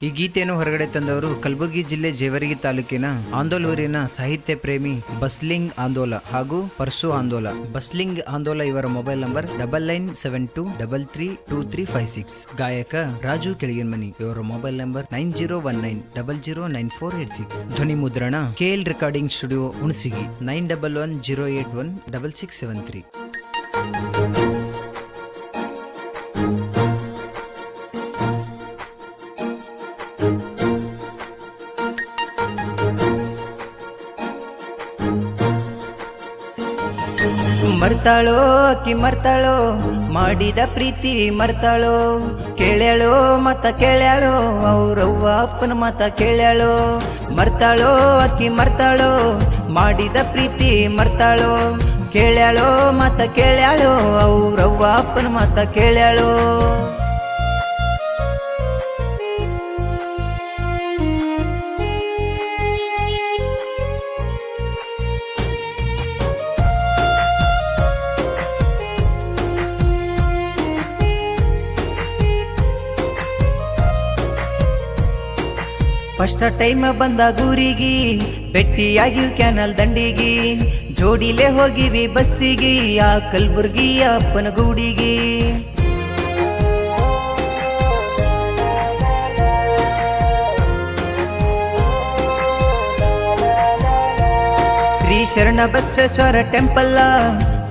ಈ ಗೀತೆಯನ್ನು ಹೊರಗಡೆ ತಂದವರು ಕಲಬುರಗಿ ಜಿಲ್ಲೆ ಜೇವರ್ಗಿ ತಾಲೂಕಿನ ಆಂದೋಲೂರಿನ ಸಾಹಿತ್ಯ ಪ್ರೇಮಿ ಬಸ್ಲಿಂಗ್ ಆಂದೋಲ ಹಾಗೂ ಪರ್ಸು ಆಂದೋಲ. ಬಸ್ಲಿಂಗ್ ಆಂದೋಲ ಇವರ ಮೊಬೈಲ್ ನಂಬರ್ 9972332356. ಗಾಯಕ ರಾಜು ಕೆಳಗಿನಮನಿ ಇವರ ಮೊಬೈಲ್ ನಂಬರ್ 9019009486. ಧ್ವನಿ ಮುದ್ರಣ KL ರೆಕಾರ್ಡಿಂಗ್ ಸ್ಟುಡಿಯೋ ಹುಣಸಿಗಿ 9110816673. ಮರ್ತಾಳೋ ಅಕ್ಕಿ ಮರ್ತಾಳೋ ಮಾಡಿದ ಪ್ರೀತಿ ಮರ್ತಾಳೋ, ಕೇಳ್ಯಾಳೋ ಮತ ಕೇಳ್ಯಾಳೋ ಅವ್ರವ್ವ ಅಪ್ಪನ ಮತ ಕೇಳ್ಯಾಳೋ. ಮರ್ತಾಳೋ ಅಕ್ಕಿ ಮರ್ತಾಳೋ ಮಾಡಿದ ಪ್ರೀತಿ ಮರ್ತಾಳೋ, ಕೇಳ್ಯಾಳೋ ಮತ ಕೇಳ್ಯಾಳೋ ಅವ್ರವ್ವ ಅಪ್ಪನ ಮತ ಕೇಳ್ಯಾಳೋ. ಫಸ್ಟ್ ಟೈಮ್ ಬಂದ ಊರಿಗಿ ಭೆಟ್ಟಿಯಾಗಿ ಕ್ಯಾನಲ್ ದಂಡಿಗಿ, ಜೋಡಿಲೆ ಹೋಗಿವಿ ಬಸ್ಸಿಗಿ ಆ ಕಲಬುರ್ಗಿ ಅಪ್ಪನ ಗೂಡಿಗಿ. ಶ್ರೀ ಶರಣ ಬಸವೇಶ್ವರ ಟೆಂಪಲ್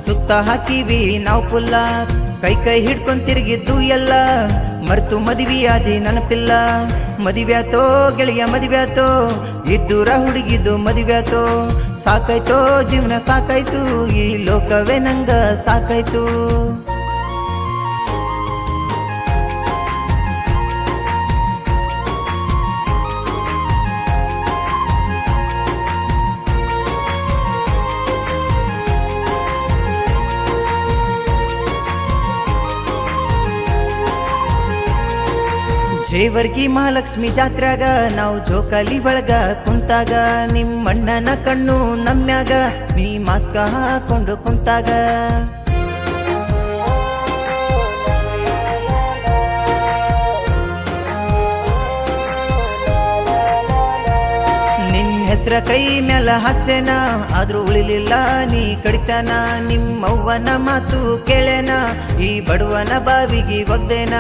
ಸುತ್ತ ಹಾಕಿವಿ ನಾವು ಪುಲ್ಲ, ಕೈ ಕೈ ಹಿಡ್ಕೊಂಡ್ ತಿರುಗಿದ್ದು ಎಲ್ಲ ಮರ್ತು ಮದುವೆಯಾದಿ ನೆನಪಿಲ್ಲ. ಮದುವ್ಯಾತೋ ಗೆಳೆಯ ಮದುವ್ಯಾತೋ ಇದ್ದೂರ ಹುಡುಗಿದ್ದು ಮದುವ್ಯಾತೋ, ಸಾಕಾಯ್ತೋ ಜೀವನ ಸಾಕಾಯ್ತು ಈ ಲೋಕವೇ ನಂಗ ಸಾಕಾಯ್ತು. ಜೇವರ್ಗಿ ಮಹಾಲಕ್ಷ್ಮಿ ಜಾತ್ರ್ಯಾಗ ನಾವು ಜೋಕಾಲಿ ಒಳಗ ಕುಂತಾಗ, ನಿಮ್ಮಣ್ಣನ ಕಣ್ಣು ನಮ್ಯಾಗ ನೀ ಮಾಸ್ಕ ಹಾಕೊಂಡು ಕುಂತಾಗ. ನಿನ್ ಹೆಸ್ರ ಕೈ ಮ್ಯಾಲ ಹಾಕ್ಸೇನ ಆದ್ರೂ ಉಳಿಲಿಲ್ಲ ನೀ ಕಡಿತಾನ. ನಿಮ್ಮವ್ವನ ಮಾತು ಕೇಳೇನ ಈ ಬಡವನ ಬಾವಿಗೆ ಒಗ್ದೇನ.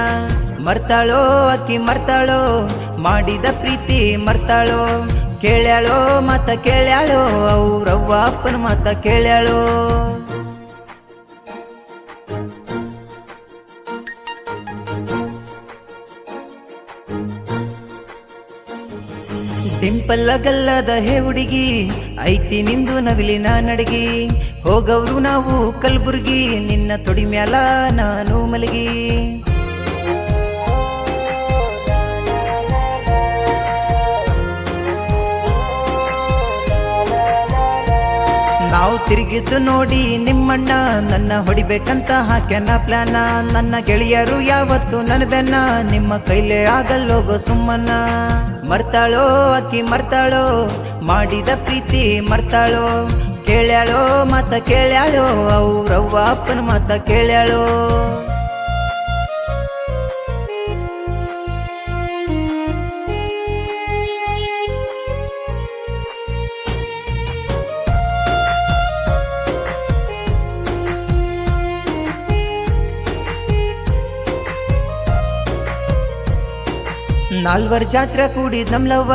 ಮರ್ತಾಳೋ ಅಕ್ಕಿ ಮರ್ತಾಳೋ ಮಾಡಿದ ಪ್ರೀತಿ ಮರ್ತಾಳೋ, ಕೇಳ್ಯಾಳೋ ಮತ ಕೇಳ್ಯಾಳೋ ಅವ್ರವ್ವ ಅಪ್ಪನ ಮತ ಕೇಳ್ಯಾಳೋ. ಡಿಂಪಲ್ಲ ಗಲ್ಲದ ಹೇ ಹುಡುಗಿ ಐತಿ ನಿಂದು ನವಿಲಿನ ನಡಗಿ, ಹೋಗವ್ರು ನಾವು ಕಲಬುರ್ಗಿ ನಿನ್ನ ತೊಡಿ ಮ್ಯಾಲ ನಾನು ಮಲಗಿ. ನಾವು ತಿರುಗಿದ್ದು ನೋಡಿ ನಿಮ್ಮಣ್ಣ ನನ್ನ ಹೊಡಿಬೇಕಂತ ಹಾಕ್ಯಾನ ಪ್ಲಾನ. ನನ್ನ ಗೆಳೆಯರು ಯಾವತ್ತು ನನ್ನ ಬೆನ್ನ ನಿಮ್ಮ ಕೈಲೇ ಆಗಲ್ಲೋಗೋ ಸುಮ್ಮನ್ನ. ಮರ್ತಾಳೋ ಅಕ್ಕಿ ಮರ್ತಾಳೋ ಮಾಡಿದ ಪ್ರೀತಿ ಮರ್ತಾಳೋ, ಕೇಳ್ಯಾಳೋ ಮತ ಕೇಳ್ಯಾಳೋ ಅವ್ರವ್ವ ಅಪ್ಪನ ಮತ ಕೇಳ್ಯಾಳೋ. ನಾಲ್ವರ್ ಜಾತ್ರೆ ಕೂಡಿದ್ ನಮ್ಲವ್ವ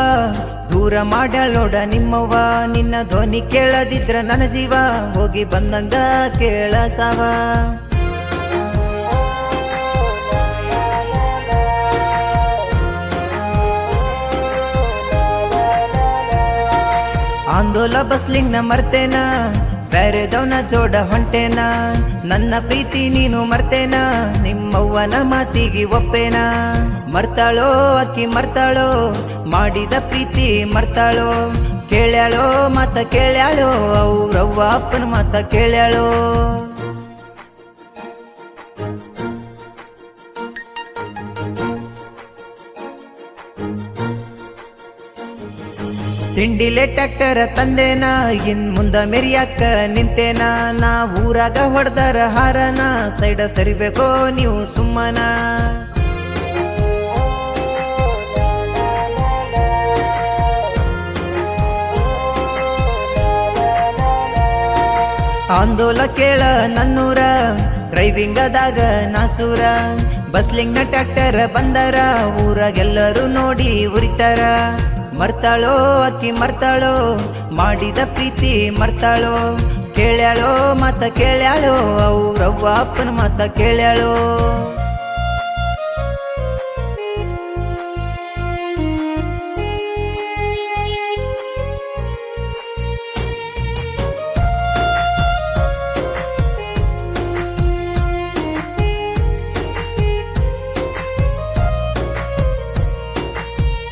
ದೂರ ಮಾಡ್ಯಾಳೋಡ ನಿಮ್ಮವ್ವ. ನಿನ್ನ ಧ್ವನಿ ಕೇಳದಿದ್ರ ನನ್ನ ಜೀವ ಹೋಗಿ ಬಂದಂಗ ಕೇಳಸಾವ. ಆಂದೋಲ ಬಸ್ಲಿಂಗ್ ನ ಮರ್ತೇನ ಬ್ಯಾರೆದವನ ಜೋಡ ಹೊಂಟೇನ. ನನ್ನ ಪ್ರೀತಿ ನೀನು ಮರ್ತೇನ ನಿಮ್ಮವ್ವನ ಮಾತಿಗೆ ಒಪ್ಪೇನ. ಮರ್ತಾಳೋ ಅಕ್ಕಿ ಮರ್ತಾಳೋ ಮಾಡಿದ ಪ್ರೀತಿ ಮರ್ತಾಳೋ, ಕೇಳ್ಯಾಳೋ ಮತ ಕೇಳ್ಯಾಳೋ ಅವ್ರವ್ವ ಅಪ್ಪನ ಮತ ಕೇಳ್ಯಾಳೋ. ತಿಂಡಿಲೆ ಟ್ರ್ಯಾಕ್ಟರ್ ತಂದೇನ ಇನ್ ಮುಂದ ಮೆರಿಯಾಕ ನಿಂತೇನ. ನಾ ಊರಾಗ ಹೊಡೆದರ ಹಾರನ ಸೈಡ ಸರಿಬೇಕೋ ನೀವು ಸುಮ್ಮನ. ಆಂದೋಲ ಕೇಳ ನನ್ನೂರ ಡ್ರೈವಿಂಗದಾಗ ನಾಸೂರ ಬಸ್ಲಿಂಗ್ ನ ಟ್ರ್ಯಾಕ್ಟರ್ ಬಂದರ ಊರಾಗೆಲ್ಲರೂ ನೋಡಿ ಉರಿತಾರ ಮರ್ತಾಳೋ ಅಕ್ಕಿ ಮರ್ತಾಳೋ ಮಾಡಿದ ಪ್ರೀತಿ ಮರ್ತಾಳೋ ಕೇಳ್ಯಾಳೋ ಮತ ಕೇಳ್ಯಾಳೋ ಅವ್ರವ್ವ ಅಪ್ಪನ ಮತ ಕೇಳ್ಯಾಳೋ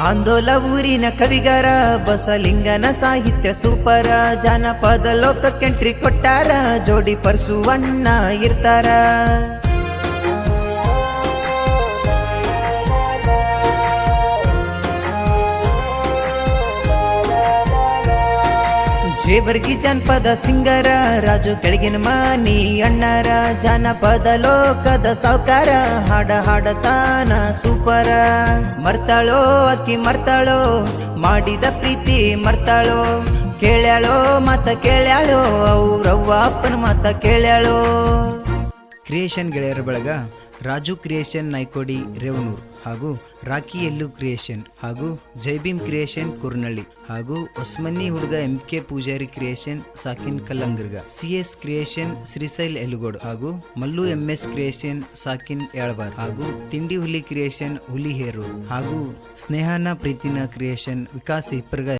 ಆಂದೋಲ ಊರಿನ ಕವಿಗಾರ ಬಸಲಿಂಗನ ಸಾಹಿತ್ಯ ಸೂಪರ ಜಾನಪದ ಲೋಕಕ್ಕೆಂಟ್ರಿ ಕೊಟ್ಟಾರ ಜೋಡಿ ಪರ್ಸುವಣ್ಣ ಇರ್ತಾರ ಜೇವರ್ಗಿ ಜಾನಪದ ಸಿಂಗರ ರಾಜು ಕೆಳಗಿನ ಮನಿ ಅಣ್ಣರ ಜಾನಪದ ಲೋಕದ ಸಾವ್ಕಾರ ಹಾಡ ಹಾಡತಾನ ಸೂಪರ ಮರ್ತಾಳೋ ಅಕ್ಕಿ ಮರ್ತಾಳೋ ಮಾಡಿದ ಪ್ರೀತಿ ಮರ್ತಾಳೋ ಕೇಳ್ಯಾಳೋ ಮತ ಕೇಳ್ಯಾಳೋ ಅವ್ರವ್ವ ಅಪ್ಪನ ಮತ ಕೇಳ್ಯಾಳೋ ಕ್ರಿಯೇಷನ್ ಗೆಳೆಯರ ಬಳಗ ರಾಜು ಕ್ರಿಯೇಷನ್ ನಾಯ್ಕೋಡಿ ರೇವನೂರ್ ಹಾಗೂ ರಾಕಿ ಎಲ್ಲು ಕ್ರಿಯೇಷನ್ ಹಾಗೂ ಜೈಭೀಮ್ ಕ್ರಿಯೇಷನ್ ಕುರ್ನಳ್ಳಿ ಹಾಗೂ ಒಸ್ಮನ್ನಿ ಹುಡುಗ MK ಪೂಜಾರಿ ಕ್ರಿಯೇಷನ್ ಸಾಕಿನ್ ಕಲ್ಲಂಗರ್ಗ CS ಕ್ರಿಯೇಷನ್ ಶ್ರೀಶೈಲ್ ಎಲುಗೋಡ್ ಹಾಗೂ ಮಲ್ಲು MS ಕ್ರಿಯೇಷನ್ ಸಾಕಿನ್ ಏಳ್ಬಾರ್ ಹಾಗೂ ತಿಂಡಿ ಹುಲಿ ಕ್ರಿಯೇಷನ್ ಹುಲಿ ಹೇರು ಹಾಗೂ ಸ್ನೇಹನ ಪ್ರೀತಿನ ಕ್ರಿಯೇಷನ್ ವಿಕಾಸ್ ಇಪ್ಪರ್ಗ